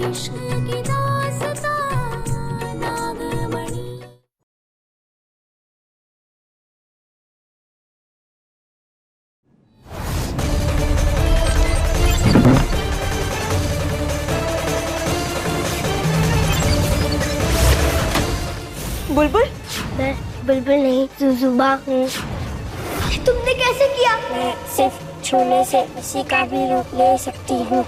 बुलबुल? मैं बुलबुल नहीं, जुजुबा हूँ। तुमने कैसे किया? मैं सिर्फ छूने से किसी का भी रूप ले सकती हूँ।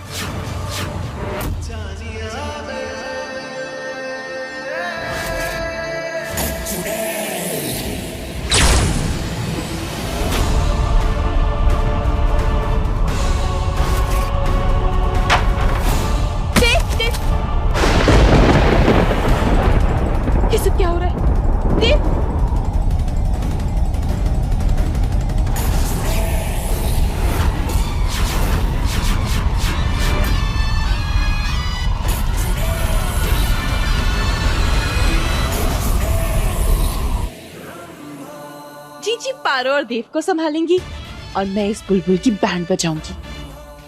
ये सब क्या हो रहा है? देव! जीजी पारो और देव को संभालेंगी और मैं इस बुलबुल की बैंड बजाऊंगी।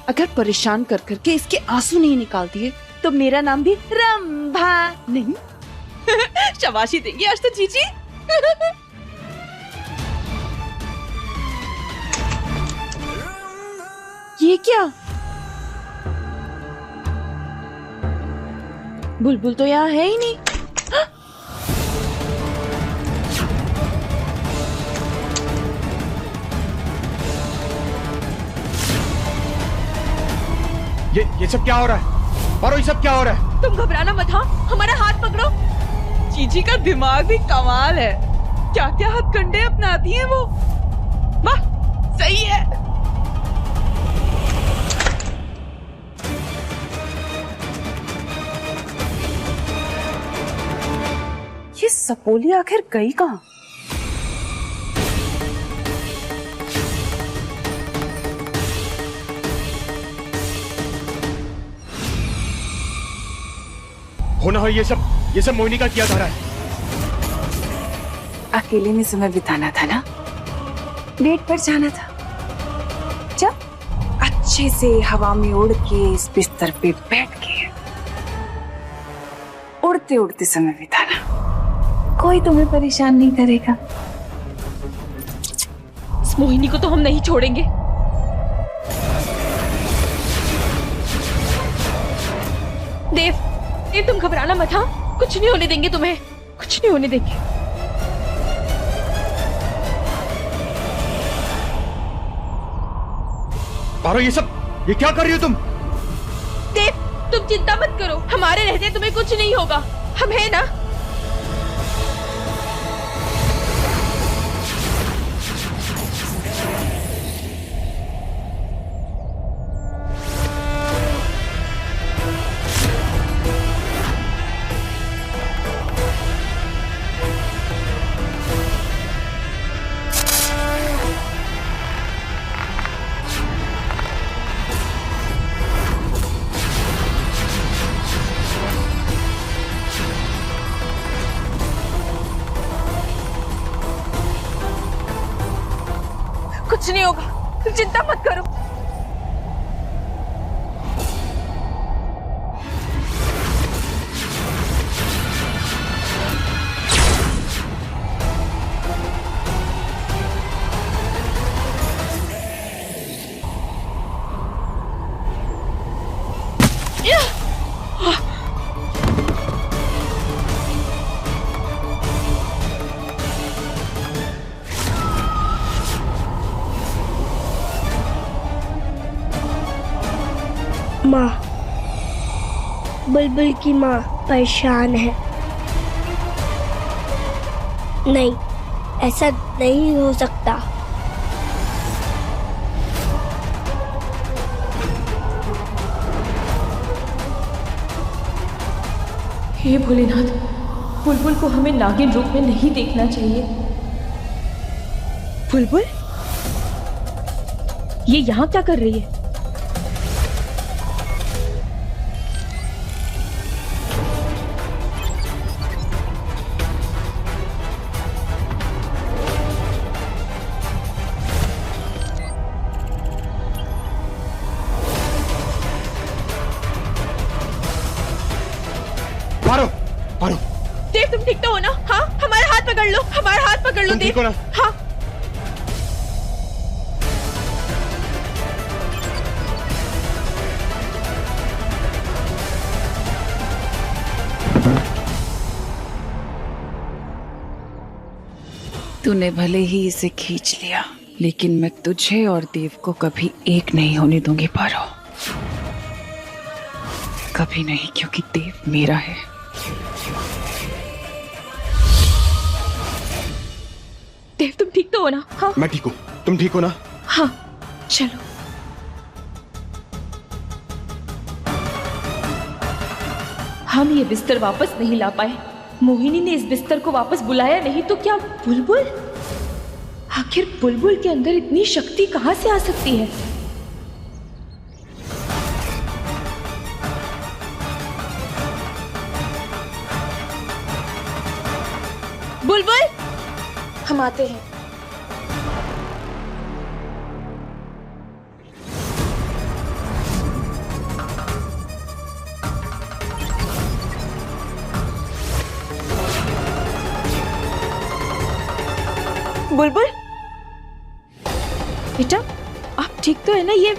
अगर परेशान कर करके इसके आंसू नहीं निकाल दिए तो मेरा नाम भी रंभा नहीं। शाबाशी देंगे आज तो जीजी। ये क्या? बुलबुल तो यहाँ है ही नहीं। ये सब क्या हो रहा है? पारो, ये सब क्या हो रहा है? तुम घबराना मत, हाँ? हमारा हाथ पकड़ो। जीजी का दिमाग भी कमाल है, क्या क्या हथकंडे अपनाती है वो। वाह, सही है। ये सपोली आखिर गई कहाँ? होना हो ये सब मोहिनी का किया जा रहा है। अकेले में समय बिताना था ना, डेट पर जाना था, जब अच्छे से हवा में उड़ के इस बिस्तर पे बैठ के उड़ते उड़ते समय बिताना, कोई तुम्हें परेशान नहीं करेगा। इस मोहिनी को तो हम नहीं छोड़ेंगे। देव, तुम घबराना मत, हाँ? कुछ नहीं होने देंगे तुम्हें, कुछ नहीं होने देंगे। पारो, ये क्या कर रही हो तुम? देव, तुम चिंता मत करो, हमारे रहते तुम्हें कुछ नहीं होगा, हम हैं ना। कुछ नहीं होगा, तुम चिंता मत करो। माँ, बुलबुल की माँ परेशान है। नहीं, ऐसा नहीं हो सकता। हे भोलेनाथ, बुलबुल को हमें नागिन रूप में नहीं देखना चाहिए। बुलबुल, ये यहाँ क्या कर रही है? पारो, पारो, देव तुम ठीक तो हो ना? हाँ, हमारा हाथ पकड़ लो, हमारा हाथ पकड़ लो तुम ठीक हो देव। ना? हाँ। तूने भले ही इसे खींच लिया, लेकिन मैं तुझे और देव को कभी एक नहीं होने दूंगी पारो, कभी नहीं, क्योंकि देव मेरा है। देव तुम ठीक तो हो ना? हाँ। मैं ठीक हूँ, तुम ठीक हो ना? हाँ, चलो। हम ये बिस्तर वापस नहीं ला पाए, मोहिनी ने इस बिस्तर को वापस बुलाया नहीं, तो क्या बुलबुल? आखिर बुलबुल के अंदर इतनी शक्ति कहां से आ सकती है? बुलबुल, हम आते हैं। बुलबुल बेटा, आप ठीक तो है ना? ये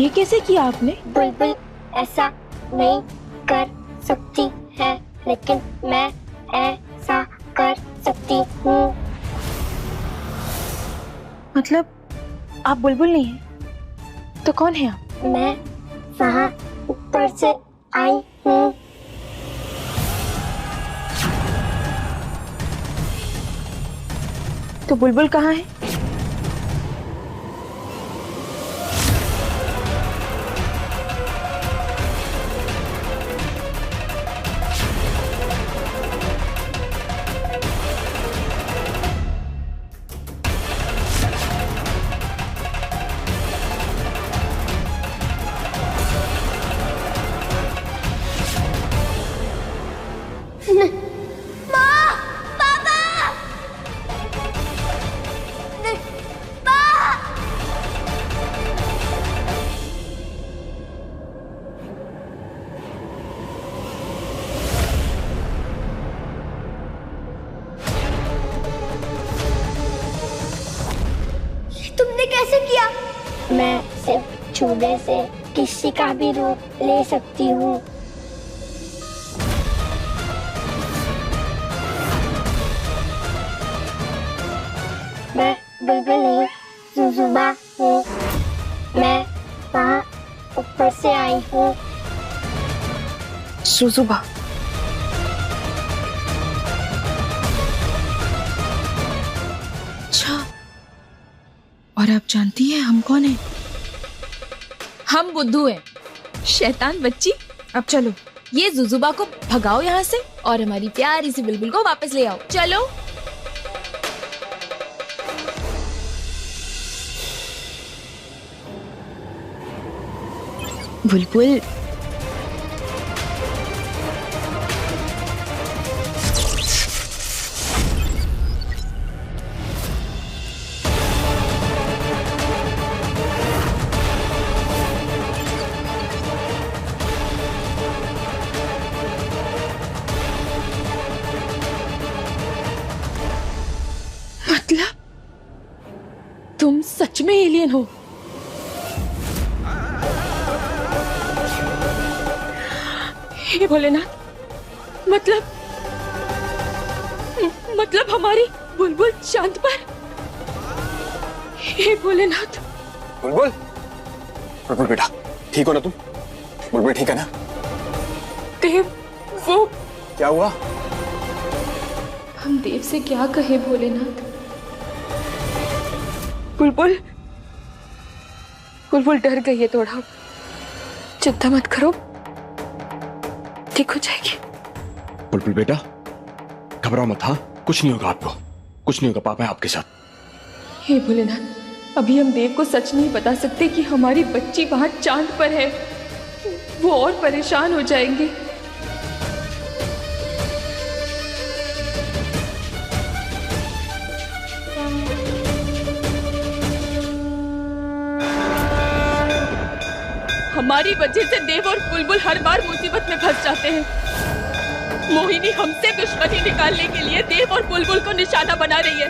कैसे किया आपने? बुलबुल ऐसा नहीं कर सकती है, लेकिन मैं ऐसा कर सकती हूँ। मतलब आप बुलबुल नहीं हैं, तो कौन है आप? मैं वहाँ ऊपर से आई हूँ। तो बुलबुल कहाँ है? तुमने कैसे किया? मैं सिर्फ छूने से किसी का भी रूप ले सकती हूँ। मैं बुलबुल नहीं, जुजुबा हूँ। मैं वहाँ ऊपर से आई हूँ। सुजुबा। अच्छा, और आप जानती हैं हम कौन हैं? हम बुद्धू हैं, शैतान बच्ची। अब चलो, ये जुजुबा को भगाओ यहाँ से और हमारी प्यारी सी बुलबुल को वापस ले आओ। चलो। बुलबुल, मतलब तुम सच में एलियन हो? हे भोलेनाथ, मतलब हमारी बुलबुल चांद पर? हे भोलेनाथ। बुलबुल, बुलबुल बेटा, ठीक हो ना तुम? बुलबुल ठीक है ना? देव, वो क्या हुआ? हम देव से क्या कहे भोलेनाथ? बुलबुल, बुलबुल डर गई है थोड़ा। चिंता मत करो, ठीक हो जाएगी। बुलबुल बेटा, घबराओ मत। हाँ, कुछ नहीं होगा आपको, कुछ नहीं होगा। पापा है आपके साथ। हे भोलेनाथ, अभी हम देव को सच नहीं बता सकते कि हमारी बच्ची वहां चांद पर है। वो और परेशान हो जाएंगे। हमारी वजह से देव और बुलबुल हर बार मुसीबत में फंस जाते हैं। मोहिनी हमसे दुश्मनी निकालने के लिए देव और बुलबुल को निशाना बना रही है।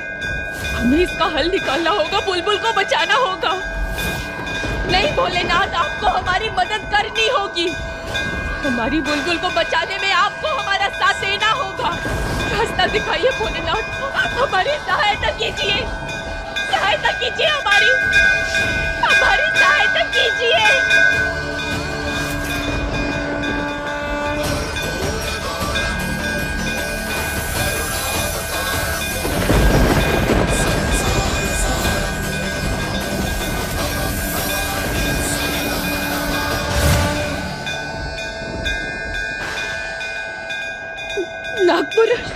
हमें इसका हल निकालना होगा, बुलबुल को बचाना होगा। नहीं भोलेनाथ, आपको हमारी मदद करनी होगी। हमारी बुलबुल को बचाने में आपको हमारा साथ देना होगा। रास्ता दिखाइए भोलेनाथ, हमारी सहायता कीजिए, सहायता कीजिए, हमारी सहायता कीजिए। नागपुरुष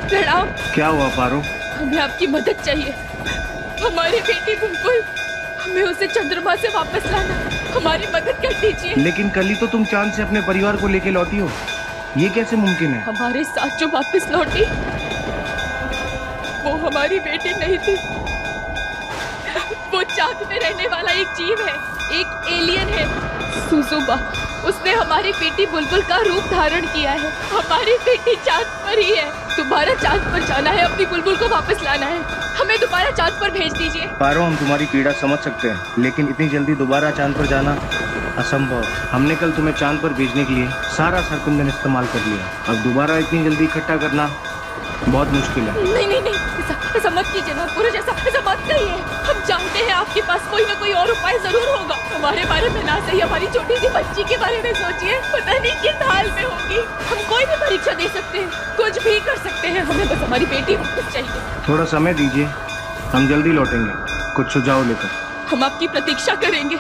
प्रणाम। क्या हुआ पारो? हमें आपकी मदद चाहिए। हमारी बेटी बुलबुल, हमें उसे चंद्रमा से वापस लाना, हमारी मदद कर दीजिए। लेकिन कल ही तो तुम चांद से अपने परिवार को लेके लौटी हो, ये कैसे मुमकिन है? हमारे साथ जो वापस लौटी वो हमारी बेटी नहीं थी। वो चांद में रहने वाला एक जीव है, एक एलियन है, सुजुबा। उसने हमारी बेटी बुलबुल का रूप धारण किया है। हमारी बेटी चांद पर ही है। दोबारा चांद पर जाना है, अपनी बुलबुल को वापस लाना है। हमें दोबारा चांद पर भेज दीजिए। पारो, हम तुम्हारी पीड़ा समझ सकते हैं, लेकिन इतनी जल्दी दोबारा चांद पर जाना असंभव। हमने कल तुम्हें चांद पर भेजने के लिए सारा सरकुंदन इस्तेमाल कर लिया। अब दोबारा इतनी जल्दी इकट्ठा करना बहुत मुश्किल है। नहीं नहीं नहीं, ऐसा मत कीजिए नागपुरुष, ऐसा मत कहिए। हम जानते हैं आपके पास कोई ना कोई और उपाय जरूर होगा। हमारे बारे में ना सही हमारी छोटी सी बच्ची के बारे में सोचिए, पता नहीं किस हाल में होगी। हम कोई भी परीक्षा दे सकते हैं, कुछ भी कर सकते हैं, हमें बस हमारी बेटी वापस चाहिए। थोड़ा समय दीजिए, हम जल्दी लौटेंगे कुछ सुझाव लेकर। हम आपकी प्रतीक्षा करेंगे।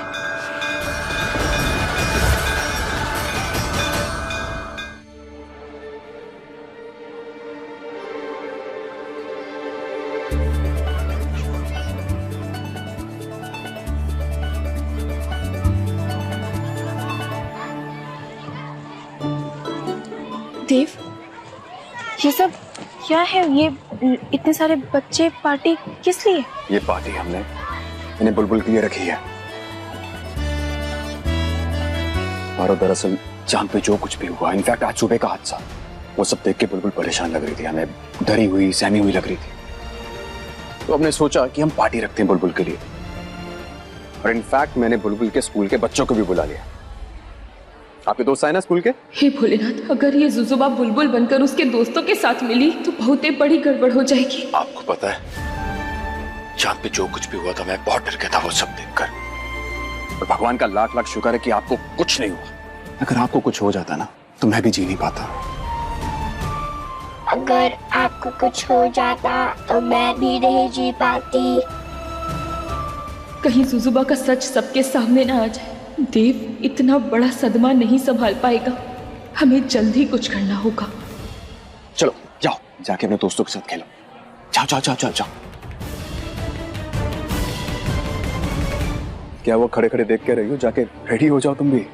देव, ये सब क्या है? ये इतने सारे बच्चे, पार्टी किस लिए? ये पार्टी हमने इन्हें बुलबुल के लिए रखी है। और दरअसल चांद पे जो कुछ भी हुआ, इनफैक्ट आज सुबह का हादसा, वो सब देख के बुलबुल परेशान लग रही थी, हमें डरी हुई, सहमी हुई लग रही थी। तो हमने सोचा कि हम पार्टी रखते हैं बुलबुल के लिए। और इनफैक्ट मैंने बुलबुल के स्कूल के बच्चों को भी बुला लिया। आपके दोस्त आए ना स्कूल के? हे भोलेनाथ, अगर ये जुजुबा बुलबुल बनकर उसके दोस्तों के साथ मिली तो बहुत ही बड़ी गड़बड़ हो जाएगी। आपको पता है चांद पे जो कुछ भी हुआ था, मैं बहुत डर गया था वो सब देखकर। और भगवान का लाख लाख शुक्र है कि आपको कुछ नहीं हुआ। अगर आपको कुछ हो जाता ना तो मैं भी जी नहीं पाता। अगर आपको कुछ हो जाता तो मैं भी नहीं जी पाती। कहीं जुजुबा का सच सबके सामने ना आ जाए। देव इतना बड़ा सदमा नहीं संभाल पाएगा, हमें जल्दी कुछ करना होगा। चलो जाओ, जाके अपने दोस्तों के साथ खेलो। जाओ जाओ जाओ जाओ जाओ। क्या वो खड़े खड़े देख के रही हो? जाके रेडी हो जाओ तुम भी।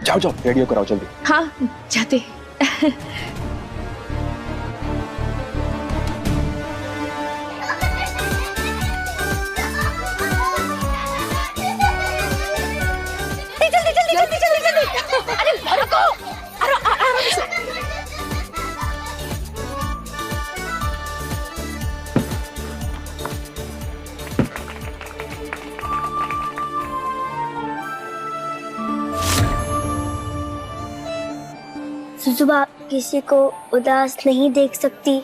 जाओ जाओ, रेडी कराओ जल्दी। हाँ, जाते। सुजुबा किसी को उदास नहीं देख सकती।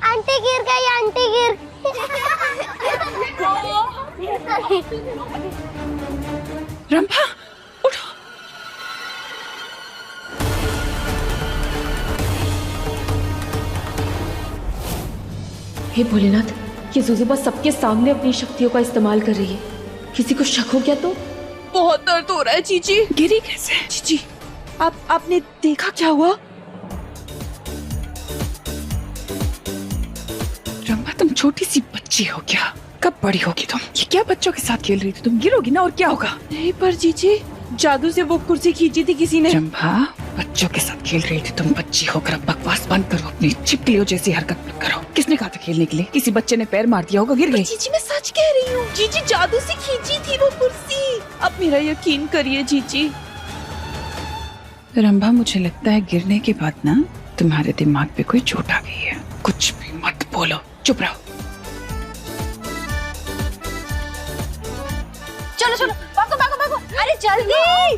आंटी गिर गई, आंटी गिर। रंभा उठो। हे भोलेनाथ, ये जुजुबा सबके सामने अपनी शक्तियों का इस्तेमाल कर रही है। किसी को शक हो गया तो? बहुत दर्द हो रहा है चीची। गिरी कैसे? चीची, आपने देखा क्या हुआ? रंभा, तुम छोटी सी बच्ची हो क्या? कब बड़ी होगी तुम? ये क्या बच्चों के साथ खेल रही थी? तुम गिरोगी ना और क्या होगा? नहीं पर जीजी, जादू से वो कुर्सी खींची थी किसी ने। रंभा, बच्चों के साथ खेल रही थी तुम। बच्ची होकर अब बकवास बंद करो, अपनी चिपकलियों जैसी हरकत मत करो। किसने कहा था खेलने के लिए? किसी बच्चे ने पैर मार दिया होगा, गिर गई। जीजी मैं सच कह रही हूँ, जीजी जादू से खींची थी वो कुर्सी। अब मेरा यकीन करिए जीजी। रंभा, मुझे लगता है गिरने के बाद ना तुम्हारे दिमाग पे कोई चोट आ गई है। कुछ भी मत बोलो, चुप रहो। चलो चलो, भागो भागो भागो, अरे जल्दी।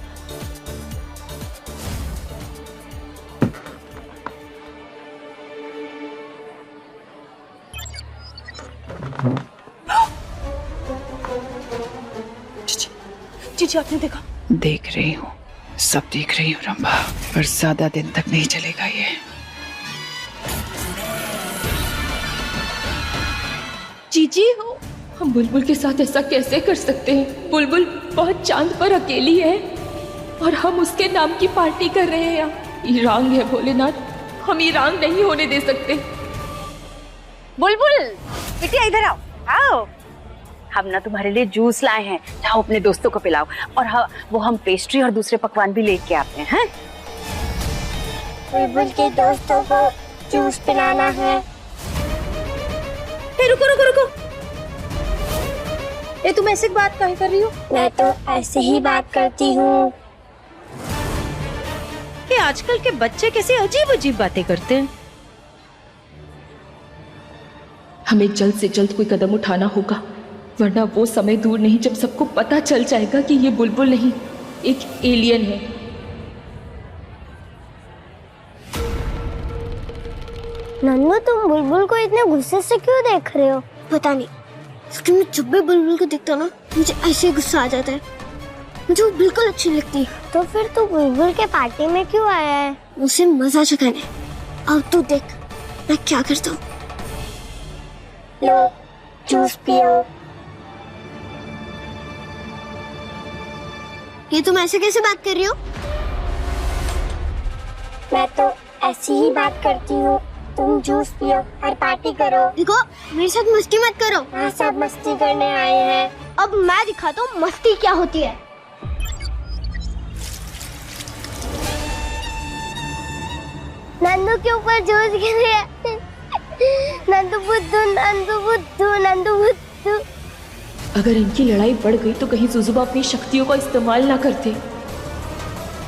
जीजी आपने देखा? देख रही हूँ, सब देख रही हूँ रंभा, पर ज्यादा दिन तक नहीं चलेगा ये। जीजी हम बुलबुल के साथ ऐसा कैसे कर सकते हैं? बुलबुल बहुत चांद पर अकेली है और हम उसके नाम की पार्टी कर रहे हैं यहाँ। ये रंग है भोलेनाथ, हम ये रंग नहीं होने दे सकते। बुलबुल बेटी इधर आओ, आओ। हम ना तुम्हारे लिए जूस लाए हैं, जाओ अपने दोस्तों को पिलाओ। और हाँ, वो हम पेस्ट्री और दूसरे पकवान भी लेके आते हैं। बुलबुल के दोस्तों को जूस पिलाना है। रुको रुको रुको, ये तुम ऐसे बात काहे कर रही हो? मैं तो ऐसे ही बात करती हूँ। कि आजकल के बच्चे कैसे अजीब अजीब बातें करते हैं। हमें जल्द से जल्द कोई कदम उठाना होगा, वरना वो समय दूर नहीं जब सबको पता चल जाएगा कि ये बुलबुल नहीं, एक एलियन है। नन्नू, तुम बुलबुल को इतने गुस्से से क्यों देख रहे हो? पता नहीं, लेकिन मैं जब भी बुलबुल को देखता हूँ ना, मुझे ऐसे गुस्सा आ जाता है। मुझे वो बिल्कुल अच्छी लगती। तो फिर तू बुलबुल के पार्टी में क्यों आया है? उसे मजा चखाने। अब तू देख मैं क्या करता हूँ। लो, जूस पियो। ये तुम ऐसे कैसे बात कर रही हो? मैं तो ऐसी ही बात करती हूँ। तुम जूस पियो और पार्टी करो। देखो, मेरे साथ मस्ती मत करो। हाँ, सब मस्ती करने आए हैं। अब मैं दिखाता हूँ मस्ती क्या होती है। नंदू के ऊपर जूस गिर गया। नंदू बुद्धू, नंदू बुद्धू, नंदू बुद्धू। अगर इनकी लड़ाई बढ़ गई तो कहीं जुजुबा अपनी शक्तियों का इस्तेमाल ना करते।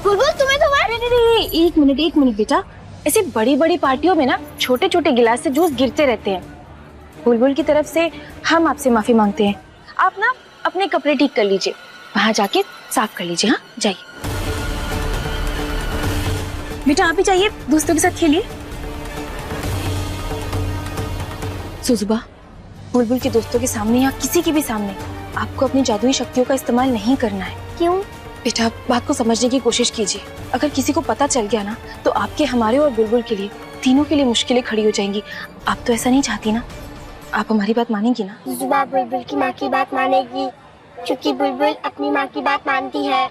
बुलबुल, तुम्हें तो नहीं, एक मिनट बेटा। ऐसे बड़ी बड़ी पार्टियों में ना छोटे छोटे गिलास से जूस गिरते रहते हैं। बुलबुल की तरफ से हम आपसे माफी मांगते हैं। आप ना अपने कपड़े ठीक कर लीजिए, वहां जाके साफ कर लीजिए। हाँ, जाइए बेटा, आप भी जाइए, दोस्तों के साथ खेलिए। जुजुबा, बुलबुल के दोस्तों के सामने या किसी के भी सामने आपको अपनी जादुई शक्तियों का इस्तेमाल नहीं करना है। क्यों? बेटा, बात को समझने की कोशिश कीजिए। अगर किसी को पता चल गया ना, तो आपके, हमारे और बुलबुल के लिए, तीनों के लिए मुश्किलें खड़ी हो जाएंगी। आप तो ऐसा नहीं चाहती ना? आप हमारी बात मानेंगी ना? जुजुबा बुलबुल की माँ की बात मानेगी, क्योंकि बुलबुल अपनी माँ की बात मानती है।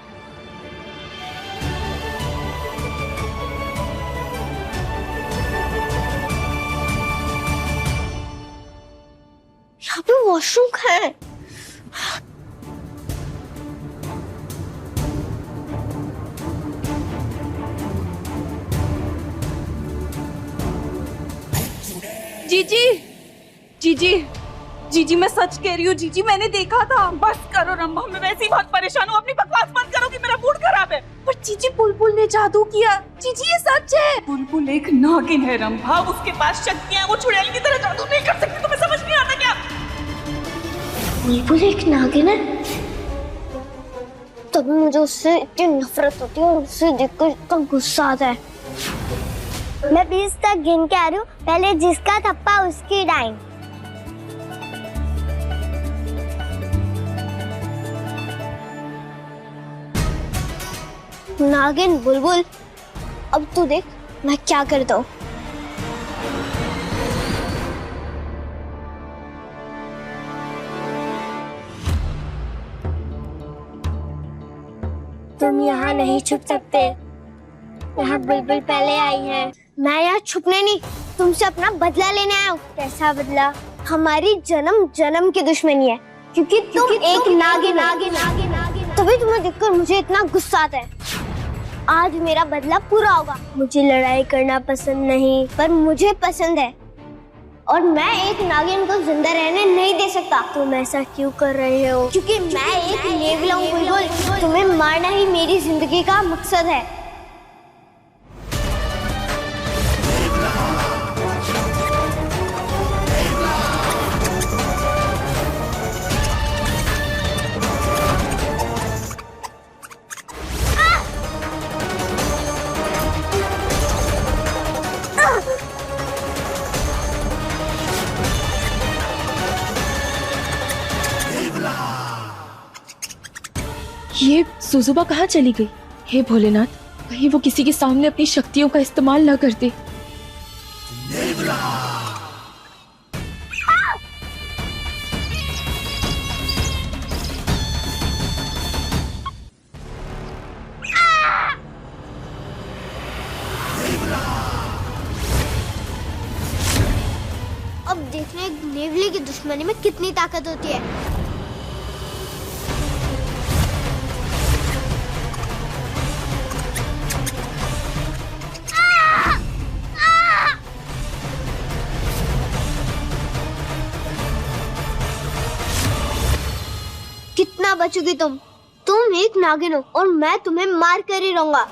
यहाँ पे वॉशरूम कहाँ है? जीजी, जीजी, जीजी मैं सच कह रही हूँ जीजी, मैंने देखा था। बस करो रंभा, मैं वैसे ही बहुत परेशान हूँ। अपनी बकवास बंद करो कि मेरा मूड खराब है। पर जीजी बुलबुल ने जादू किया। जीजी ये सच है। बुलबुल एक नागिन है रंभा, उसके पास शक्तियां, वो चुड़ैल की तरह जादू नहीं कर सकती। तुम्हें समझ नहीं आता क्या? बुलबुल एक नागिन है? तभी मुझे उससे इतनी नफरत होती है और उससे देखकर इतना गुस्सा आता है। मैं 20 तक गिन के आ रही हूँ, पहले जिसका थप्पा उसकी डाइन। नागिन बुलबुल, अब तू देख मैं क्या करता हूँ। तुम यहाँ नहीं छुप सकते, यहाँ बुलबुल पहले आई है। मैं यहाँ छुपने नहीं, तुमसे अपना बदला लेने आया हूँ। कैसा बदला? हमारी जन्म जन्म की दुश्मनी है, क्योंकि तुम एक नागिन। तभी तुम्हें देखकर मुझे इतना गुस्सा आता है। आज मेरा बदला पूरा होगा। मुझे लड़ाई करना पसंद नहीं, पर मुझे पसंद है, और मैं एक नागिन को जिंदा रहने नहीं दे सकता। तुम ऐसा क्यों कर रहे हो? क्योंकि मैं एक नेवला हूँ बुलबुल। तुम्हें मारना ही मेरी जिंदगी का मकसद है। ये सुजुबा कहाँ चली गई? हे भोलेनाथ, कहीं वो किसी के सामने अपनी शक्तियों का इस्तेमाल ना कर दे। अब देखना एक नेवले की दुश्मनी में कितनी ताकत होती है। कितना बचोगी तुम? तुम एक नागिन हो और मैं तुम्हें मार कर ही रहूंगा।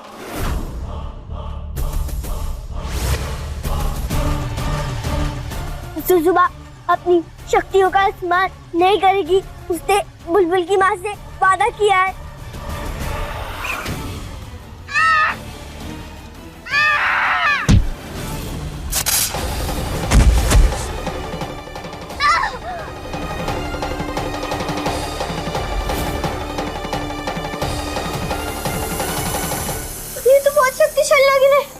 सुजुबा अपनी शक्तियों का इस्तेमाल नहीं करेगी। उसने बुलबुल की माँ से वादा किया है। ये तो बहुत शक्तिशाली नागिन है।